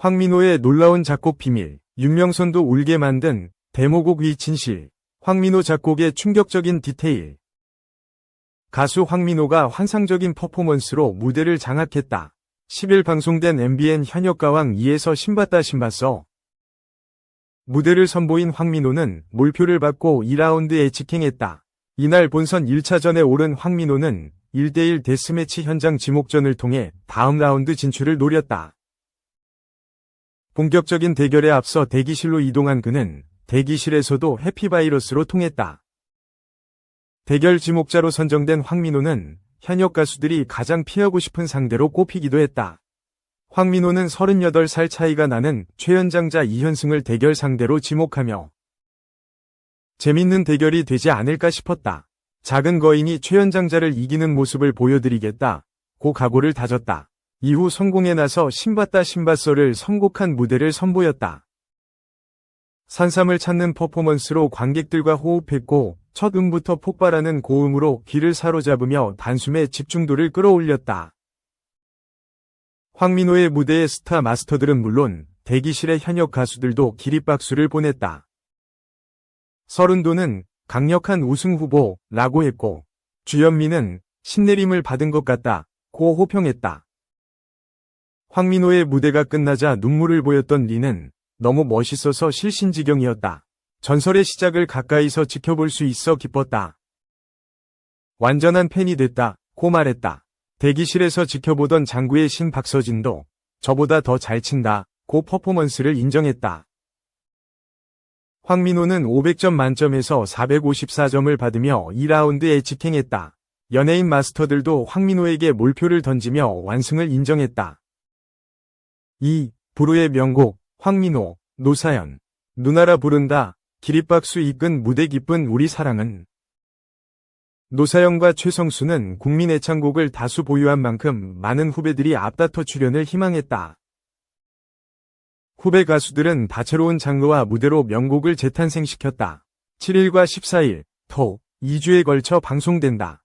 황민호의 놀라운 작곡 비밀, 윤명선도 울게 만든 데모곡 위 진실, 황민호 작곡의 충격적인 디테일. 가수 황민호가 환상적인 퍼포먼스로 무대를 장악했다. 10일 방송된 MBN 현역가왕 2에서 신봤다 신봤어. 무대를 선보인 황민호는 몰표를 받고 2라운드에 직행했다. 이날 본선 1차전에 오른 황민호는 1대1 데스매치 현장 지목전을 통해 다음 라운드 진출을 노렸다. 본격적인 대결에 앞서 대기실로 이동한 그는 대기실에서도 해피바이러스로 통했다. 대결 지목자로 선정된 황민호는 현역 가수들이 가장 피하고 싶은 상대로 꼽히기도 했다. 황민호는 38살 차이가 나는 최연장자 이현승을 대결 상대로 지목하며 재밌는 대결이 되지 않을까 싶었다. 작은 거인이 최연장자를 이기는 모습을 보여드리겠다. 고 각오를 다졌다. 이후 성공에 나서 신봤다 신봤어를 선곡한 무대를 선보였다. 산삼을 찾는 퍼포먼스로 관객들과 호흡했고 첫 음부터 폭발하는 고음으로 귀를 사로잡으며 단숨에 집중도를 끌어올렸다. 황민호의 무대의 스타 마스터들은 물론 대기실의 현역 가수들도 기립박수를 보냈다. 서른도는 강력한 우승 후보라고 했고 주현미는 신내림을 받은 것 같다 고 호평했다. 황민호의 무대가 끝나자 눈물을 보였던 리는 너무 멋있어서 실신지경이었다. 전설의 시작을 가까이서 지켜볼 수 있어 기뻤다. 완전한 팬이 됐다 고 말했다. 대기실에서 지켜보던 장구의 신 박서진도 저보다 더 잘 친다 고 퍼포먼스를 인정했다. 황민호는 500점 만점에서 454점을 받으며 2라운드에 직행했다. 연예인 마스터들도 황민호에게 몰표를 던지며 완승을 인정했다. 2. 불후의 명곡 황민호, 노사연, 누나라 부른다, 기립박수 이끈 무대 기쁜 우리 사랑은. 노사연과 최성수는 국민 애창곡을 다수 보유한 만큼 많은 후배들이 앞다퉈 출연을 희망했다. 후배 가수들은 다채로운 장르와 무대로 명곡을 재탄생시켰다. 7일과 14일, 토, 2주에 걸쳐 방송된다.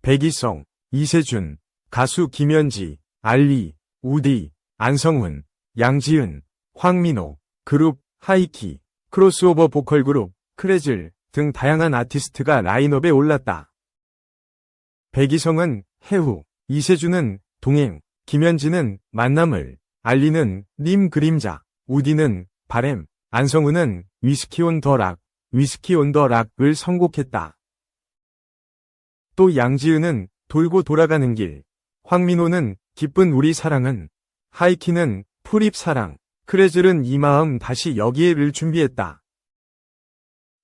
백이성, 이세준, 가수 김연지, 알리, 우디, 안성훈, 양지은, 황민호, 그룹, 하이키, 크로스오버 보컬 그룹, 크레즐 등 다양한 아티스트가 라인업에 올랐다. 백이성은 해후, 이세준은 동행, 김연지는 만남을, 알리는 님 그림자, 우디는 바램, 안성훈은 위스키 온 더 락, 위스키 온 더 락을 선곡했다. 또 양지은은 돌고 돌아가는 길, 황민호는 기쁜 우리 사랑은, 하이키는 풀잎 사랑, 크레즐은 이 마음 다시 여기에를 준비했다.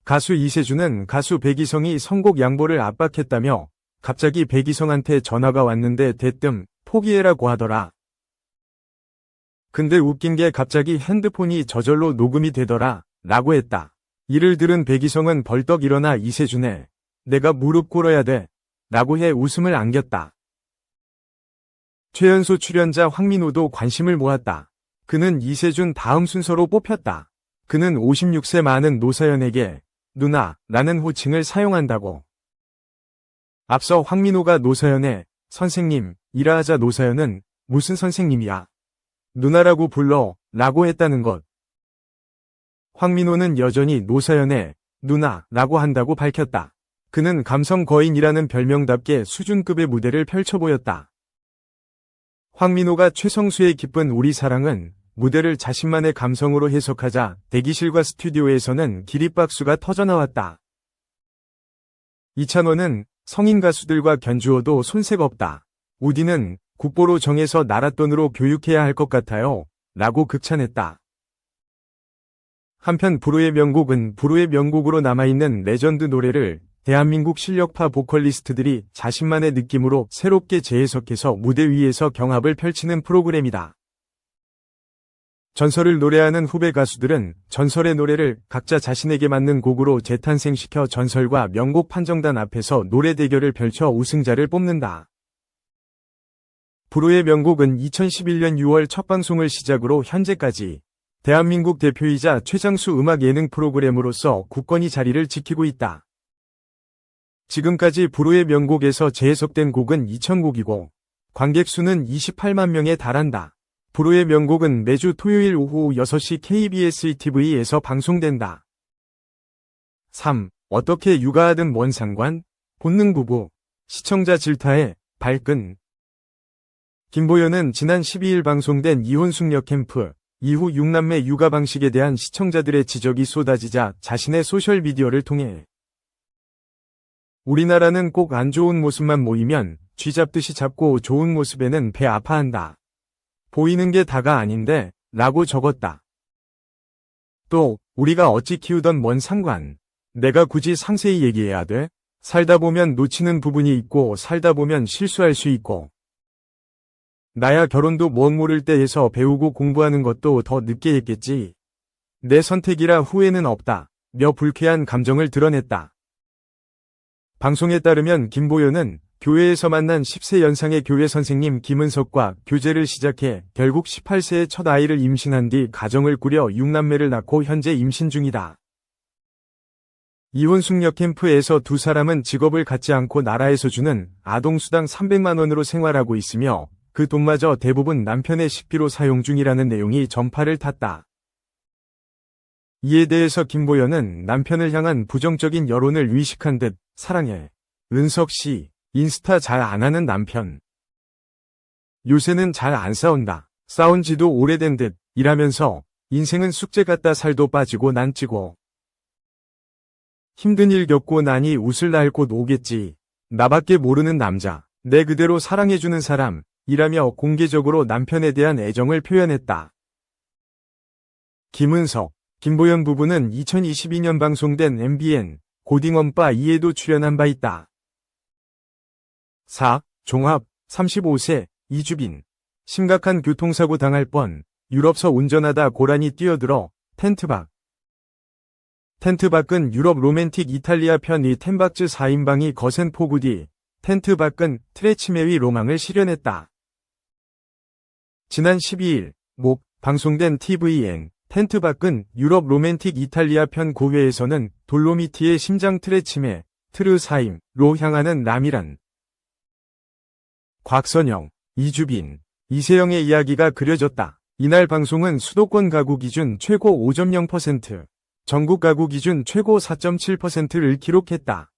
가수 이세준은 가수 백이성이 선곡 양보를 압박했다며 갑자기 백이성한테 전화가 왔는데 대뜸 포기해라고 하더라. 근데 웃긴 게 갑자기 핸드폰이 저절로 녹음이 되더라 라고 했다. 이를 들은 백이성은 벌떡 일어나 이세준에 내가 무릎 꿇어야 돼 라고 해 웃음을 안겼다. 최연소 출연자 황민호도 관심을 모았다. 그는 이세준 다음 순서로 뽑혔다. 그는 56세 많은 노사연에게 누나라는 호칭을 사용한다고. 앞서 황민호가 노사연에 선생님이라 하자 노사연은 무슨 선생님이야? 누나라고 불러 라고 했다는 것. 황민호는 여전히 노사연에 누나라고 한다고 밝혔다. 그는 감성 거인이라는 별명답게 수준급의 무대를 펼쳐보였다. 황민호가 최성수의 기쁜 우리 사랑은 무대를 자신만의 감성으로 해석하자 대기실과 스튜디오에서는 기립박수가 터져나왔다. 이찬원은 성인 가수들과 견주어도 손색 없다. 우디는 국보로 정해서 나랏돈으로 교육해야 할 것 같아요 라고 극찬했다. 한편 불후의 명곡은 불후의 명곡으로 남아있는 레전드 노래를 대한민국 실력파 보컬리스트들이 자신만의 느낌으로 새롭게 재해석해서 무대 위에서 경합을 펼치는 프로그램이다. 전설을 노래하는 후배 가수들은 전설의 노래를 각자 자신에게 맞는 곡으로 재탄생시켜 전설과 명곡 판정단 앞에서 노래 대결을 펼쳐 우승자를 뽑는다. 불후의 명곡은 2011년 6월 첫 방송을 시작으로 현재까지 대한민국 대표이자 최장수 음악 예능 프로그램으로서 굳건히 자리를 지키고 있다. 지금까지 불후의 명곡에서 재해석된 곡은 2000곡이고 관객 수는 28만 명에 달한다. 불후의 명곡은 매주 토요일 오후 6시 KBS ETV에서 방송된다. 3. 어떻게 육아하든 뭔 상관? 본능 부부. 시청자 질타에 발끈. 김보연은 지난 12일 방송된 이혼 숙녀 캠프 이후 6남매 육아 방식에 대한 시청자들의 지적이 쏟아지자 자신의 소셜미디어를 통해 우리나라는 꼭 안 좋은 모습만 모이면 쥐 잡듯이 잡고 좋은 모습에는 배 아파한다. 보이는 게 다가 아닌데 라고 적었다. 또 우리가 어찌 키우던 뭔 상관. 내가 굳이 상세히 얘기해야 돼? 살다 보면 놓치는 부분이 있고 살다 보면 실수할 수 있고. 나야 결혼도 무엇 모를 때에서 배우고 공부하는 것도 더 늦게 했겠지. 내 선택이라 후회는 없다. 며 불쾌한 감정을 드러냈다. 방송에 따르면 김보연은 교회에서 만난 10세 연상의 교회 선생님 김은석과 교제를 시작해 결국 18세에 첫 아이를 임신한 뒤 가정을 꾸려 6남매를 낳고 현재 임신 중이다. 이혼 숙녀 캠프에서 두 사람은 직업을 갖지 않고 나라에서 주는 아동수당 300만 원으로 생활하고 있으며 그 돈마저 대부분 남편의 식비로 사용 중이라는 내용이 전파를 탔다. 이에 대해서 김보연은 남편을 향한 부정적인 여론을 위식한 듯 사랑해. 은석 씨, 인스타 잘 안 하는 남편. 요새는 잘 안 싸운다. 싸운 지도 오래된 듯 이라면서 인생은 숙제 같다 살도 빠지고 난찌고. 힘든 일 겪고 나니 웃을 날 곳 오겠지. 나밖에 모르는 남자. 내 그대로 사랑해주는 사람. 이라며 공개적으로 남편에 대한 애정을 표현했다. 김은석, 김보연 부부는 2022년 방송된 MBN 고딩엄빠 2에도 출연한 바 있다. 4. 종합, 35세, 이주빈. 심각한 교통사고 당할 뻔, 유럽서 운전하다 고라니 뛰어들어, 텐트 밖. 텐트 밖은 유럽 로맨틱 이탈리아 편이 템박즈 4인방이 거센 폭우 뒤, 텐트 밖은 트레치메 위 로망을 실현했다. 지난 12일, 목, 방송된 TVN, 텐트 밖은 유럽 로맨틱 이탈리아 편 고회에서는 돌로미티의 심장 트레치메, 트르사임로 향하는 라미란. 곽선영, 이주빈, 이세영의 이야기가 그려졌다. 이날 방송은 수도권 가구 기준 최고 5.0%, 전국 가구 기준 최고 4.7%를 기록했다.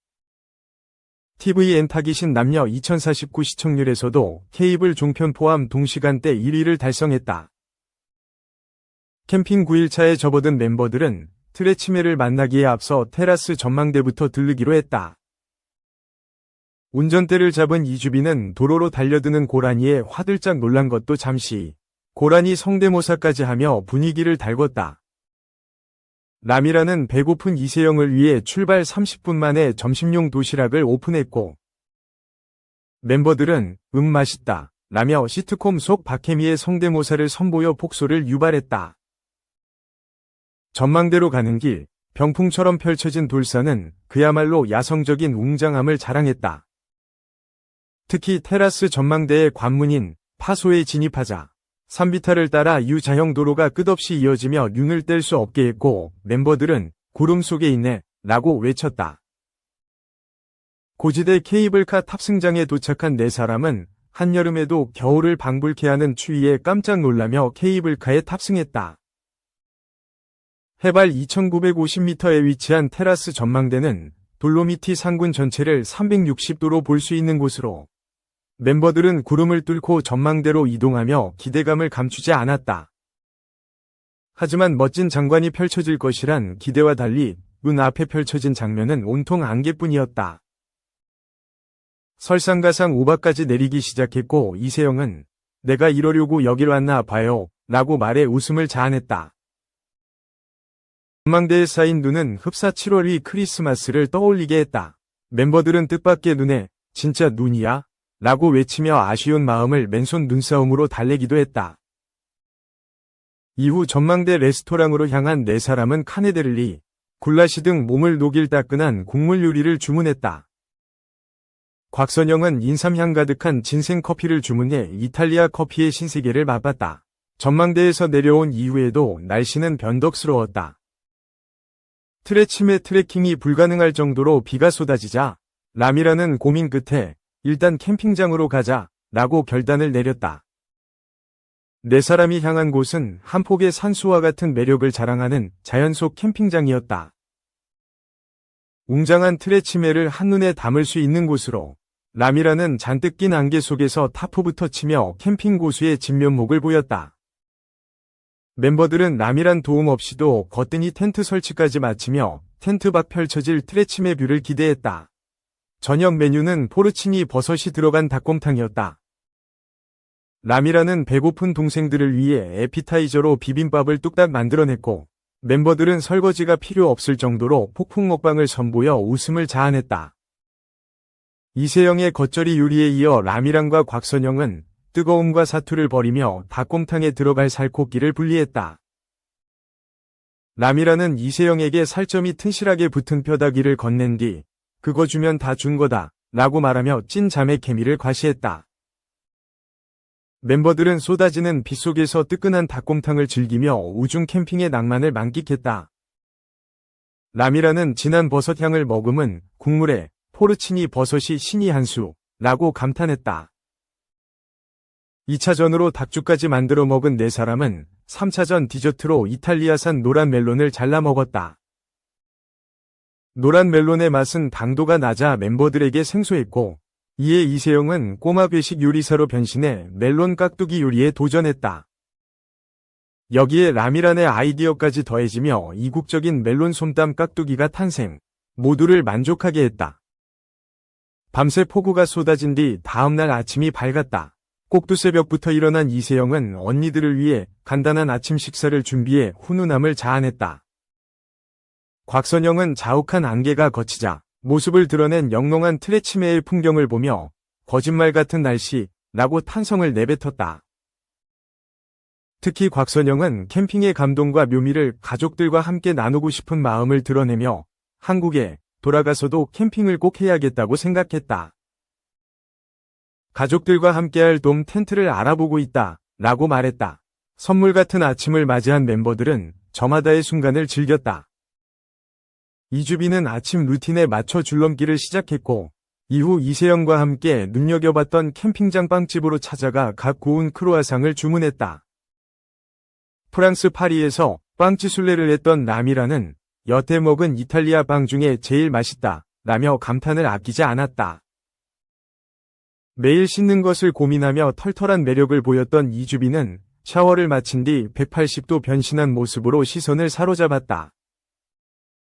TVN 타깃인 남녀 2049 시청률에서도 케이블 종편 포함 동시간대 1위를 달성했다. 캠핑 9일차에 접어든 멤버들은 트레치메를 만나기에 앞서 테라스 전망대부터 들르기로 했다. 운전대를 잡은 이주빈은 도로로 달려드는 고라니에 화들짝 놀란 것도 잠시, 고라니 성대모사까지 하며 분위기를 달궜다. 라미라는 배고픈 이세영을 위해 출발 30분 만에 점심용 도시락을 오픈했고, 멤버들은 맛있다 라며 시트콤 속 박혜미의 성대모사를 선보여 폭소를 유발했다. 전망대로 가는 길, 병풍처럼 펼쳐진 돌산은 그야말로 야성적인 웅장함을 자랑했다. 특히 테라스 전망대의 관문인 파소에 진입하자 산비탈을 따라 유자형 도로가 끝없이 이어지며 눈을 뗄 수 없게 했고 멤버들은 구름 속에 있네 라고 외쳤다. 고지대 케이블카 탑승장에 도착한 네 사람은 한여름에도 겨울을 방불케 하는 추위에 깜짝 놀라며 케이블카에 탑승했다. 해발 2950m에 위치한 테라스 전망대는 돌로미티 산군 전체를 360도로 볼 수 있는 곳으로 멤버들은 구름을 뚫고 전망대로 이동하며 기대감을 감추지 않았다. 하지만 멋진 장관이 펼쳐질 것이란 기대와 달리 눈 앞에 펼쳐진 장면은 온통 안개뿐이었다. 설상가상 우박까지 내리기 시작했고 이세영은 내가 이러려고 여길 왔나 봐요 라고 말해 웃음을 자아냈다. 전망대에 쌓인 눈은 흡사 7월이 크리스마스를 떠올리게 했다. 멤버들은 뜻밖의 눈에 진짜 눈이야? 라고 외치며 아쉬운 마음을 맨손 눈싸움으로 달래기도 했다. 이후 전망대 레스토랑으로 향한 네 사람은 카네데를리, 굴라시 등 몸을 녹일 따끈한 국물 요리를 주문했다. 곽선영은 인삼향 가득한 진생 커피를 주문해 이탈리아 커피의 신세계를 맛봤다. 전망대에서 내려온 이후에도 날씨는 변덕스러웠다. 트레치메 트레킹이 불가능할 정도로 비가 쏟아지자 라미라는 고민 끝에 일단 캠핑장으로 가자 라고 결단을 내렸다. 네 사람이 향한 곳은 한 폭의 산수와 같은 매력을 자랑하는 자연 속 캠핑장이었다. 웅장한 틀의 치매를 한눈에 담을 수 있는 곳으로 람이라는 잔뜩 낀 안개 속에서 타프부터 치며 캠핑 고수의 진면목을 보였다. 멤버들은 람이란 도움 없이도 거뜬히 텐트 설치까지 마치며 텐트 밖 펼쳐질 틀의 치매 뷰를 기대했다. 저녁 메뉴는 포르치니 버섯이 들어간 닭곰탕이었다. 람이라는 배고픈 동생들을 위해 에피타이저로 비빔밥을 뚝딱 만들어냈고 멤버들은 설거지가 필요 없을 정도로 폭풍 먹방을 선보여 웃음을 자아냈다. 이세영의 겉절이 요리에 이어 람이랑과 곽선영은 뜨거움과 사투를 벌이며 닭곰탕에 들어갈 살코기를 분리했다. 람이라는 이세영에게 살점이 튼실하게 붙은 뼈다귀를 건넨 뒤 그거 주면 다 준 거다 라고 말하며 찐 자매 케미를 과시했다. 멤버들은 쏟아지는 빗속에서 뜨끈한 닭곰탕을 즐기며 우중 캠핑의 낭만을 만끽했다. 람이라는 진한 버섯향을 머금은 국물에 포르치니 버섯이 신이 한 수라고 감탄했다. 2차전으로 닭죽까지 만들어 먹은 네 사람은 3차전 디저트로 이탈리아산 노란 멜론을 잘라 먹었다. 노란 멜론의 맛은 당도가 낮아 멤버들에게 생소했고 이에 이세영은 꼬마 괴식 요리사로 변신해 멜론 깍두기 요리에 도전했다. 여기에 람이란의 아이디어까지 더해지며 이국적인 멜론 솜땀 깍두기가 탄생, 모두를 만족하게 했다. 밤새 폭우가 쏟아진 뒤 다음날 아침이 밝았다. 꼭두새벽부터 일어난 이세영은 언니들을 위해 간단한 아침 식사를 준비해 훈훈함을 자아냈다. 곽선영은 자욱한 안개가 걷히자 모습을 드러낸 영롱한 틀의 치매의 풍경을 보며 거짓말 같은 날씨라고 탄성을 내뱉었다. 특히 곽선영은 캠핑의 감동과 묘미를 가족들과 함께 나누고 싶은 마음을 드러내며 한국에 돌아가서도 캠핑을 꼭 해야겠다고 생각했다. 가족들과 함께할 돔 텐트를 알아보고 있다 라고 말했다. 선물 같은 아침을 맞이한 멤버들은 저마다의 순간을 즐겼다. 이주빈은 아침 루틴에 맞춰 줄넘기를 시작했고 이후 이세영과 함께 눈여겨봤던 캠핑장 빵집으로 찾아가 각 구운 크로아상을 주문했다. 프랑스 파리에서 빵지술래를 했던 람이라는 여태 먹은 이탈리아 빵 중에 제일 맛있다 라며 감탄을 아끼지 않았다. 매일 씻는 것을 고민하며 털털한 매력을 보였던 이주빈은 샤워를 마친 뒤 180도 변신한 모습으로 시선을 사로잡았다.